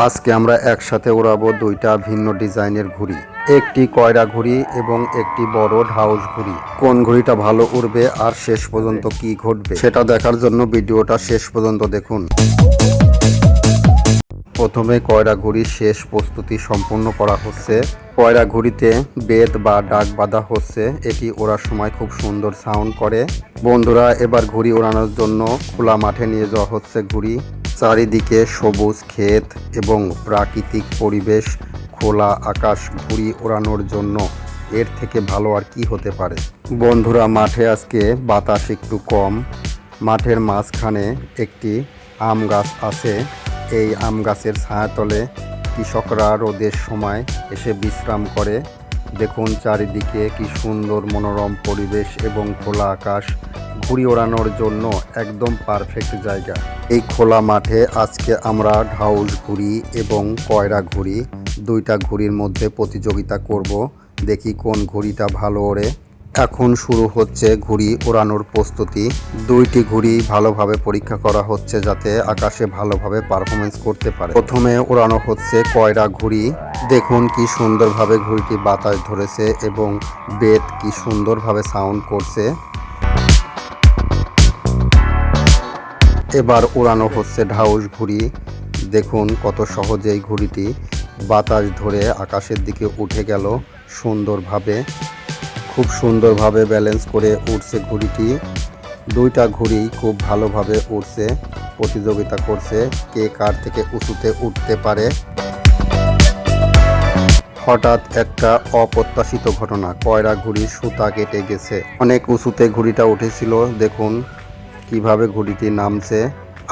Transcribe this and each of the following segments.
আজকে আমরা একসাথে ওড়াবো দুইটা ভিন্ন ডিজাইনের ঘুড়ি, একটি কয়রা ঘুড়ি এবং একটি বড় ঢাউস ঘুড়ি। কোন ঘুড়িটা ভালো উড়বে আর শেষ পর্যন্ত কি ঘটবে সেটা দেখার জন্য ভিডিওটা শেষ পর্যন্ত দেখুন। প্রথমে কয়রা ঘুড়ির শেষ প্রস্তুতি সম্পূর্ণ করা হচ্ছে। কয়রা ঘুড়িতে বেত বা ডাক বাঁধা হচ্ছে, এটি ওড়ার সময় খুব সুন্দর সাউন্ড করে। বন্ধুরা, এবার ঘুড়ি ওড়ানোর জন্য খোলা মাঠে নিয়ে যাওয়া হচ্ছে ঘুড়ি। চারিদিকে সবুজ ক্ষেত এবং প্রাকৃতিক পরিবেশ, খোলা আকাশ। ঘুড়ি ওড়ানোর জন্য এর থেকে ভালো আর কি হতে পারে। বন্ধুরা, মাঠে আজকে বাতাস একটু কম। মাঠের মাঝখানে একটি আম গাছ আছে। এই আম গাছের ছায়াতলে কৃষকরা রোদের সময় এসে বিশ্রাম করে। দেখুন চারিদিকে কি সুন্দর মনোরম পরিবেশ এবং খোলা আকাশ। ঘুড়ি ওড়ানোর জন্য একদম পারফেক্ট জায়গা। এই খোলা মাঠে আজকে আমরা ঢাউস ঘুড়ি এবং কয়রা ঘুড়ি দুইটা ঘুড়ির মধ্যে প্রতিযোগিতা করব। দেখি কোন ঘুড়িটা ভালো ওড়ে। এখন শুরু হচ্ছে ঘুড়ি ওড়ানোর প্রস্তুতি। দুইটি ঘুড়ি ভালোভাবে পরীক্ষা করা হচ্ছে যাতে আকাশে ভালোভাবে পারফরমেন্স করতে পারে। প্রথমে ওড়ানো হচ্ছে কয়রা ঘুড়ি। দেখুন কি সুন্দরভাবে ঘুড়িটি বাতাস ধরেছে এবং বেত কি সুন্দরভাবে সাউন্ড করছে। এবার ওড়ানো হচ্ছে ঢাউস ঘুড়ি। দেখুন কত সহজেই ঘুড়িটি বাতাস ধরে আকাশের দিকে উঠে গেল সুন্দরভাবে। খুব সুন্দরভাবে ব্যালেন্স করে উঠছে ঘুড়িটি। দুইটা ঘুড়ি খুব ভালোভাবে উঠছে, প্রতিযোগিতা করছে কে কার থেকে উঁচুতে উঠতে পারে। হঠাৎ একটা অপ্রত্যাশিত ঘটনা, কয়রা ঘুড়ির সুতা কেটে গেছে। অনেক উঁচুতে ঘুড়িটা উঠেছিল। দেখুন কিভাবে ঘুড়িটি নামছে।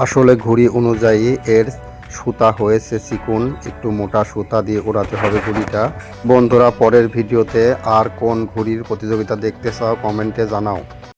আসলে ঘুড়ি অনুযায়ী এর সুতা হয়েছে চিকুন, একটু মোটা সুতা দিয়ে ওড়াতে হবে ঘুড়িটা। বন্ধুরা, পরের ভিডিওতে আর কোন ঘুড়ির প্রতিযোগিতা দেখতে চাও কমেন্টে জানাও।